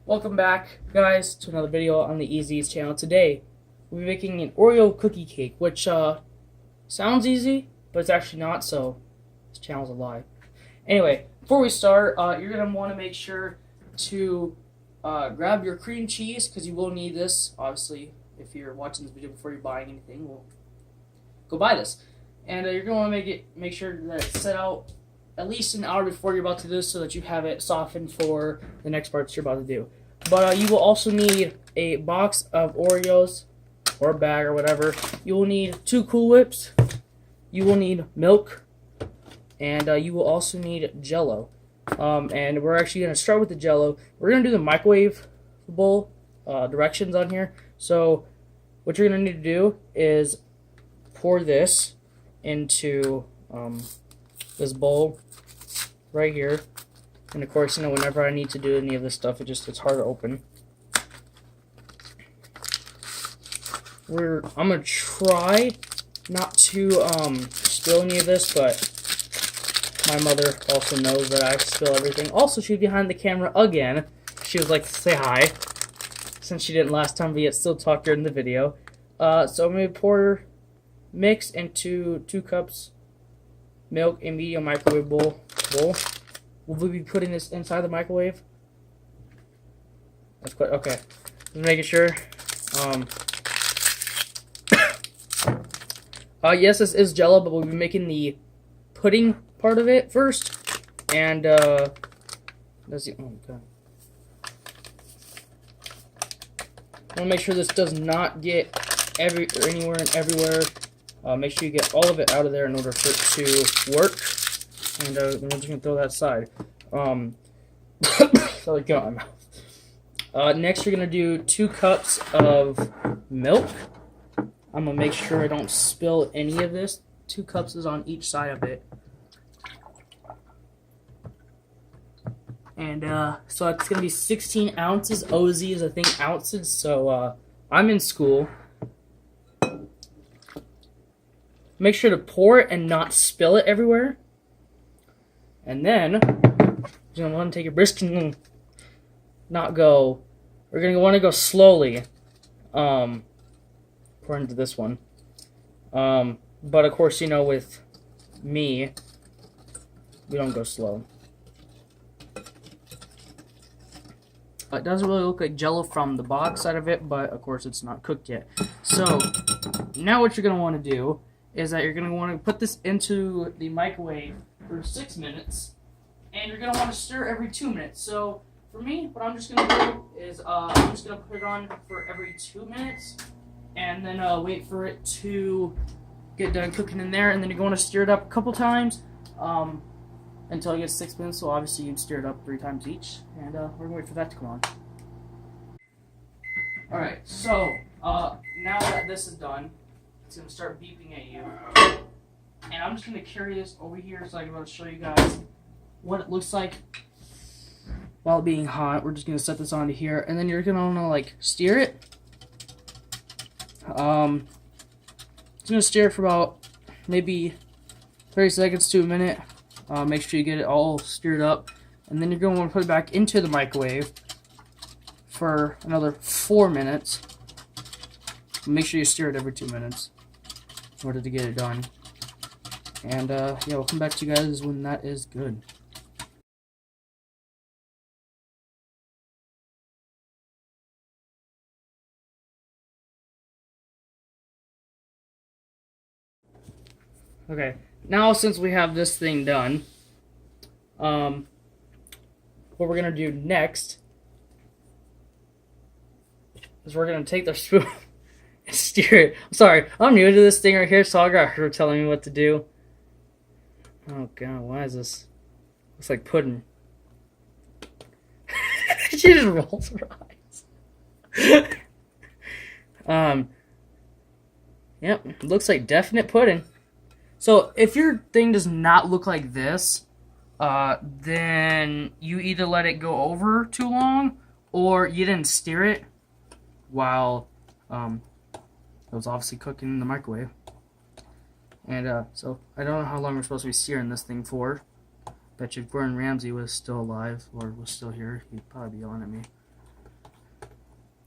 Welcome back, guys, to another video on the Easy's channel. Today, we'll be making an Oreo cookie cake, which sounds easy, but it's actually not, so this channel's a lie. Anyway, before we start, you're going to want to make sure to grab your cream cheese, because you will need this, obviously. If you're watching this video before you're buying anything, well, go buy this. And you're going to want to make sure that it's set out at least an hour before you're about to do this so that you have it softened for the next parts you're about to do. But you will also need a box of Oreos or a bag or whatever. You will need 2 Cool Whips. You will need milk. And you will also need jello. And we're actually going to start with the jello. We're going to do the microwave bowl directions on here. So what you're going to need to do is pour this into this bowl right here, and of course, whenever I need to do any of this stuff, it's hard to open. I'm gonna try not to spill any of this, but my mother also knows that I spill everything. Also, she's behind the camera again. She would like to say hi, since she didn't last time, but yet still talk during the video. So I'm gonna pour mix into 2 cups milk in medium microwave bowl. Will we be putting this inside the microwave? That's quite okay. Just making sure. Yes, this is jello, but we'll be making the pudding part of it first. And let's see. Oh god. I want to make sure this does not get anywhere and everywhere. Make sure you get all of it out of there in order for it to work. And then we're just going to throw that aside. So it got in my mouth. Next, we're going to do 2 cups of milk. I'm going to make sure I don't spill any of this. 2 cups is on each side of it. And so it's going to be 16 ounces. OZ is, I think, ounces. So I'm in school. Make sure to pour it and not spill it everywhere. And then, you're going to want to take your brisk and not go. We're going to want to go slowly. Pour into this one. But of course, with me, we don't go slow. It doesn't really look like jello from the box side of it, but of course it's not cooked yet. So, now what you're going to want to do is that you're going to want to put this into the microwave for 6 minutes, and you're going to want to stir every 2 minutes. So for me, what I'm just going to do is I'm just going to put it on for every 2 minutes, and then wait for it to get done cooking in there, and then you're going to stir it up a couple times until it gets 6 minutes. So obviously you'd stir it up 3 times each, and we're going to wait for that to come on. Alright, so now that this is done, it's going to start beeping at you. And I'm just going to carry this over here so I can show you guys what it looks like while being hot. We're just going to set this onto here. And then you're going to want to steer it. Just going to steer it for about maybe 30 seconds to a minute. Make sure you get it all stirred up. And then you're going to want to put it back into the microwave for another 4 minutes. Make sure you stir it every 2 minutes in order to get it done. And yeah, we'll come back to you guys when that is good. Okay, now since we have this thing done, what we're gonna do next is we're gonna take the spoon and steer it. I'm sorry, I'm new to this thing right here, so I got her telling me what to do. Oh god, why is this? Looks like pudding. She just rolls her eyes. Yep, it looks like definite pudding. So if your thing does not look like this, then you either let it go over too long, or you didn't steer it while it was obviously cooking in the microwave. And so I don't know how long we're supposed to be searing this thing for. Bet you if Gordon Ramsay was still alive or was still here, he'd probably be yelling at me.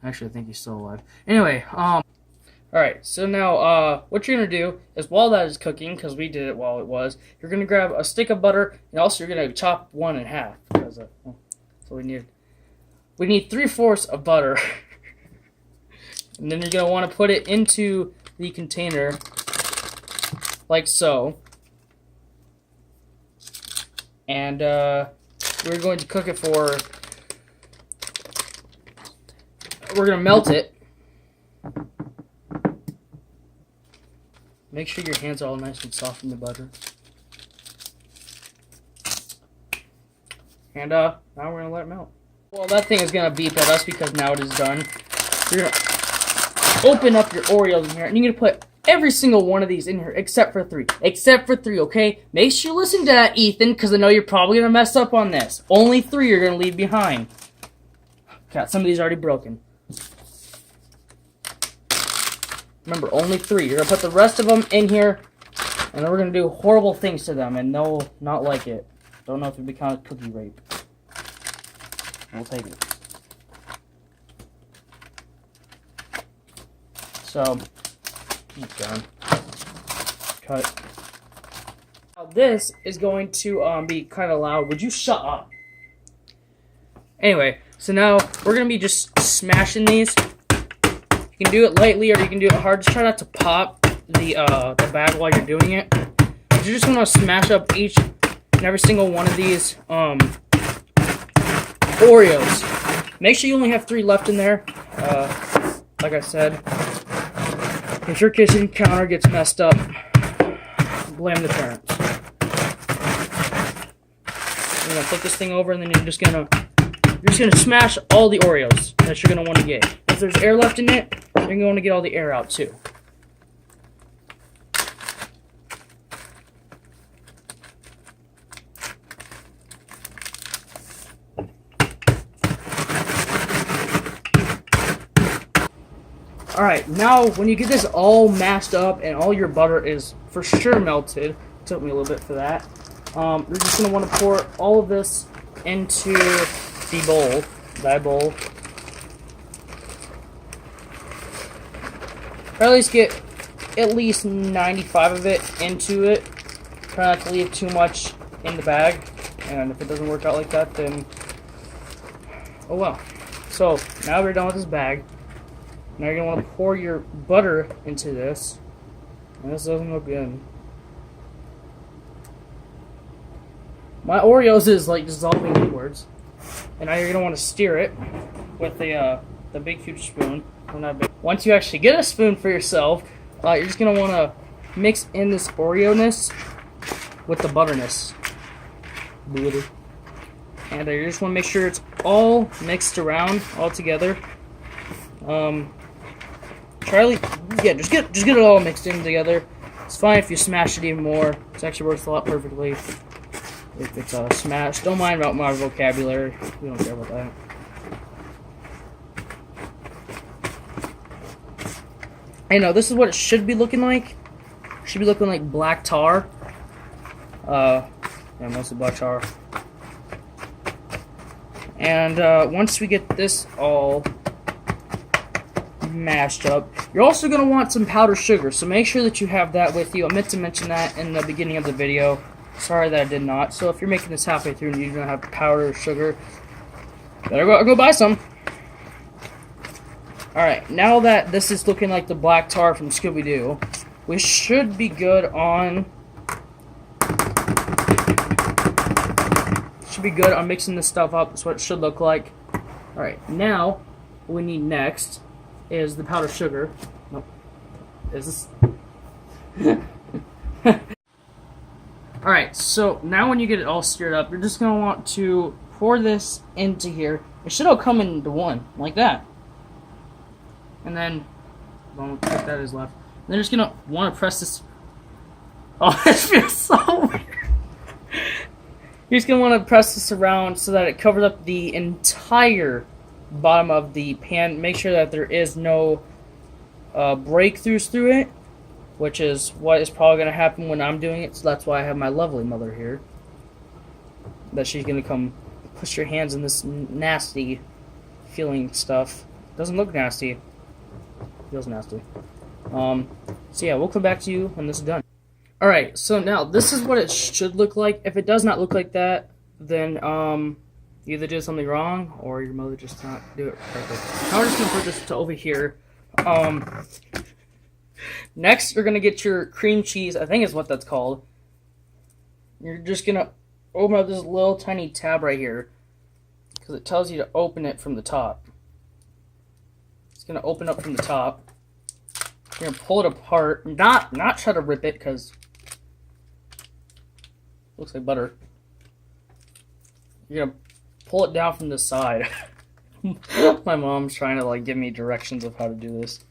Actually, I think he's still alive. Anyway, alright, so now, what you're going to do is while that is cooking, because we did it while it was, you're going to grab a stick of butter, and also you're going to chop one in half, because that's what we need. We need 3/4 of butter. And then you're going to want to put it into the container, like so. And, we're going to cook it for, we're going to melt it. Make sure your hands are all nice and soft in the butter. And now we're going to let it melt. Well, that thing is going to beep at us because now it is done. You're going to open up your Oreos in here, and you're going to put every single one of these in here except for 3. Except for 3, okay? Make sure you listen to that, Ethan, because I know you're probably going to mess up on this. Only 3 you're going to leave behind. Got some of these already broken. Remember, only 3. You're going to put the rest of them in here, and then we're going to do horrible things to them, and they'll not like it. Don't know if it becomes cookie rape. We'll take it. So, done. Cut. Now this is going to be kind of loud. Would you shut up? Anyway, so now we're going to be just smashing these. You can do it lightly or you can do it hard. Just try not to pop the bag while you're doing it. But you're just going to smash up each and every single one of these Oreos. Make sure you only have 3 left in there. Like I said, if your kitchen counter gets messed up, blame the parents. You're going to flip this thing over and then you're just going to smash all the Oreos that you're going to want to get. If there's air left in it, you're going to want to get all the air out too. Alright, now when you get this all mashed up and all your butter is for sure melted, it took me a little bit for that, you're just going to want to pour all of this into the bowl, that bowl. Or at least get at least 95 of it into it. Try not to leave too much in the bag, and if it doesn't work out like that, then oh well. So now we're done with this bag. Now you're going to want to pour your butter into this. And this doesn't look good. My Oreos is like dissolving inwards. And now you're going to want to steer it with the big huge spoon. Well, not big. Once you actually get a spoon for yourself, you're just going to want to mix in this Oreo-ness with the butterness. And you just want to make sure it's all mixed around, all together. Just get it all mixed in together. It's fine if you smash it even more. It actually works a lot perfectly if it's smashed. Don't mind about my vocabulary. We don't care about that. I know this is what it should be looking like. It should be looking like black tar. Yeah, mostly black tar. And once we get this all mashed up, you're also going to want some powdered sugar, so make sure that you have that with you. I meant to mention that in the beginning of the video. Sorry that I did not. So if you're making this halfway through and you're going to have powdered sugar, better go buy some. Alright, now that this is looking like the black tar from Scooby-Doo, we should be good on mixing this stuff up. That's what it should look like. Alright, now what we need next is the powdered sugar. Nope. Is this? Alright, so now when you get it all stirred up, you're just going to want to pour this into here. It should all come into one, like that. And then, don't put that as left. And then you're just going to want to press this. Oh, this feels so weird. You're just going to want to press this around so that it covers up the entire bottom of the pan. Make sure that there is no breakthroughs through it, which is what is probably going to happen when I'm doing it. So that's why I have my lovely mother here. That she's going to come push your hands in this nasty feeling stuff. Doesn't look nasty. Feels nasty. So yeah, we'll come back to you when this is done. Alright, so now this is what it should look like. If it does not look like that, then you either did something wrong or your mother just did not do it correctly. Now we're just gonna put this to over here. Next, you're gonna get your cream cheese. I think is what that's called. You're just gonna open up this little tiny tab right here because it tells you to open it from the top. It's gonna open up from the top. You're gonna pull it apart. Not try to rip it because it looks like butter. You're gonna pull it down from the side. My mom's trying to like give me directions of how to do this.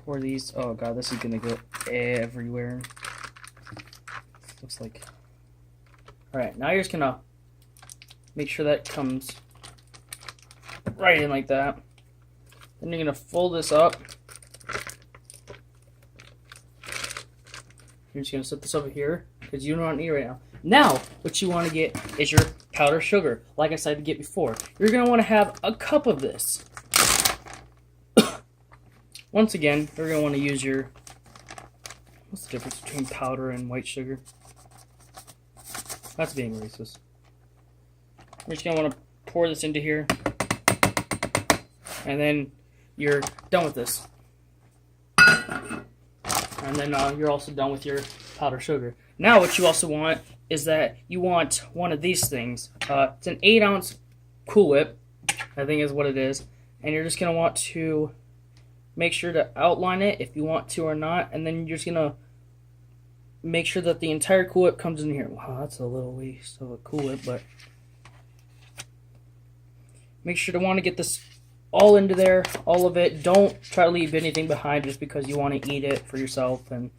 Pour these. Oh god, this is gonna go everywhere. Looks like. Alright, now you're just gonna make sure that comes right in like that. Then you're gonna fold this up. You're just gonna set this over here because you don't want to eat right now. Now, what you want to get is your powdered sugar. Like I said to get before, you're gonna want to have a cup of this. Once again, you're gonna want to use your. What's the difference between powder and white sugar? That's being racist. We're just gonna want to pour this into here, and then you're done with this. And then you're also done with your powdered sugar. Now what you also want is that you want one of these things. It's an 8-ounce Cool Whip, I think is what it is. And you're just going to want to make sure to outline it if you want to or not. And then you're just going to make sure that the entire Cool Whip comes in here. Wow, that's a little waste of a Cool Whip, but make sure to want to get this all into there, all of it. Don't try to leave anything behind just because you want to eat it for yourself, and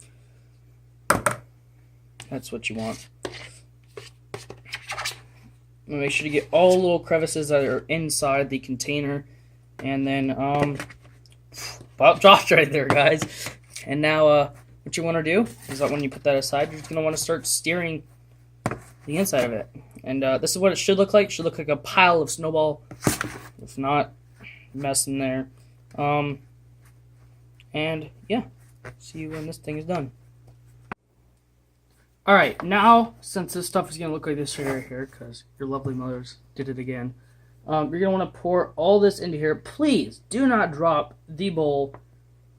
that's what you want. And make sure to get all the little crevices that are inside the container, and then pop dropped right there, guys. And now what you want to do is that when you put that aside, you're just going to want to start stirring the inside of it. And this is what it should look like. It should look like a pile of snowball. If not, mess in there. And yeah, see you when this thing is done. Alright, now since this stuff is going to look like this right here, because your lovely mothers did it again, you're going to want to pour all this into here. Please do not drop the bowl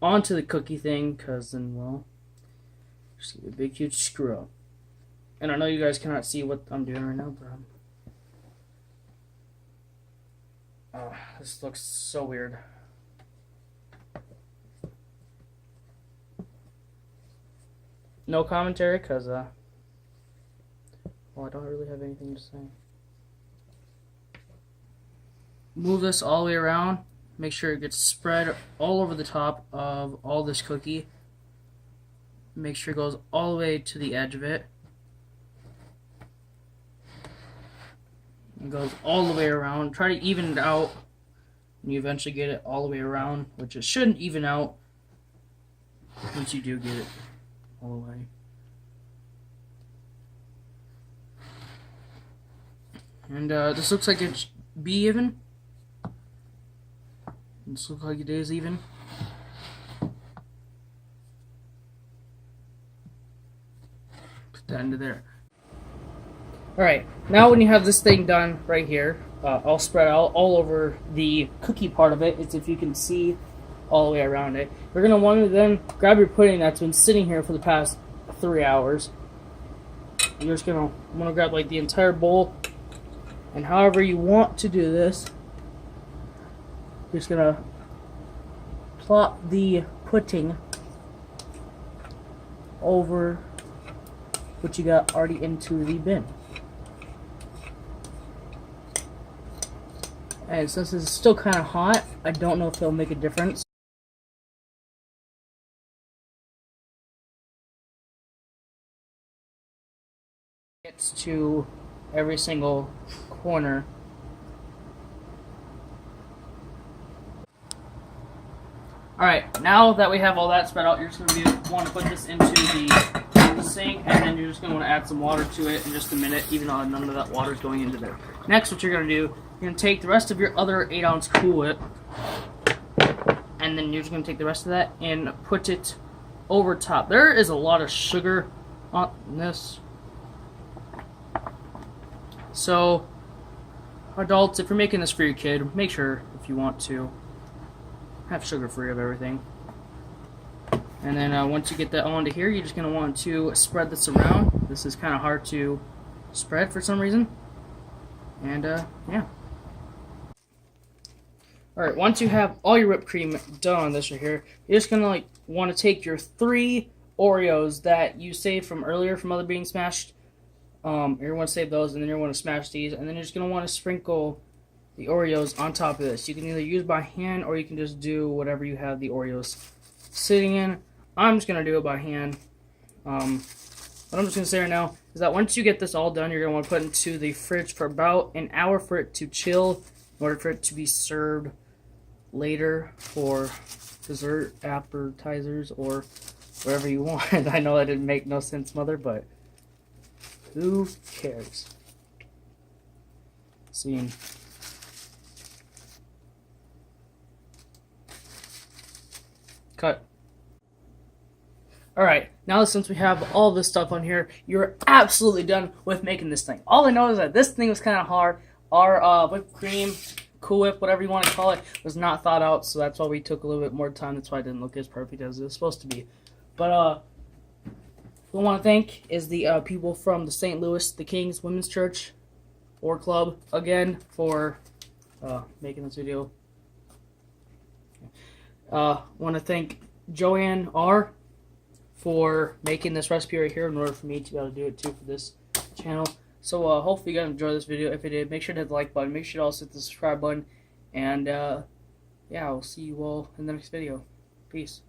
onto the cookie thing, because then, well, just give it a big huge screw up. And I know you guys cannot see what I'm doing right now, but this looks so weird. No commentary, because, well, I don't really have anything to say. Move this all the way around. Make sure it gets spread all over the top of all this cookie. Make sure it goes all the way to the edge of it. It goes all the way around. Try to even it out. And you eventually get it all the way around, which it shouldn't even out once you do get it all the way. And this looks like it should be even. This looks like it is even. Put that into there. Alright, now when you have this thing done right here, all spread out all over the cookie part of it, it's if you can see all the way around it. You're going to want to then grab your pudding that's been sitting here for the past 3 hours. You're just going to want to grab like the entire bowl, and however you want to do this, you're just going to plop the pudding over what you got already into the bin. And since it's still kind of hot, I don't know if it'll make a difference. Gets to every single corner. Alright, now that we have all that spread out, you're just going to want to put this into the sink, and then you're just going to want to add some water to it in just a minute, even though none of that water is going into there. Next, what you're going to do, you're going to take the rest of your other 8-ounce Cool Whip, and then you're just going to take the rest of that and put it over top. There is a lot of sugar on this. So, adults, if you're making this for your kid, make sure, if you want to, have sugar-free of everything. And then once you get that onto here, you're just going to want to spread this around. This is kind of hard to spread for some reason. And, yeah. Alright, once you have all your whipped cream done on this right here, you're just going to want to take your 3 Oreos that you saved from earlier from other being smashed. You're going to save those, and then you're going to smash these, and then you're just going to want to sprinkle the Oreos on top of this. You can either use by hand, or you can just do whatever you have the Oreos sitting in. I'm just going to do it by hand. What I'm just going to say right now is that once you get this all done, you're going to want to put it into the fridge for about an hour for it to chill, in order for it to be served later for dessert, appetizers, or whatever you want. I know that didn't make no sense, Mother, but who cares? Scene. Cut. Alright, now since we have all this stuff on here, you're absolutely done with making this thing. All I know is that this thing was kind of hard. Our whipped cream, Cool Whip, whatever you want to call it, was not thawed out, so that's why we took a little bit more time. That's why it didn't look as perfect as it was supposed to be. But, who I want to thank is the people from the St. Louis, the King's Women's Church, or Club, again, for making this video. Want to thank Joanne R. for making this recipe right here in order for me to be able to do it too for this channel. So hopefully you guys enjoyed this video. If you did, make sure to hit the like button. Make sure to also hit the subscribe button. And yeah, I'll see you all in the next video. Peace.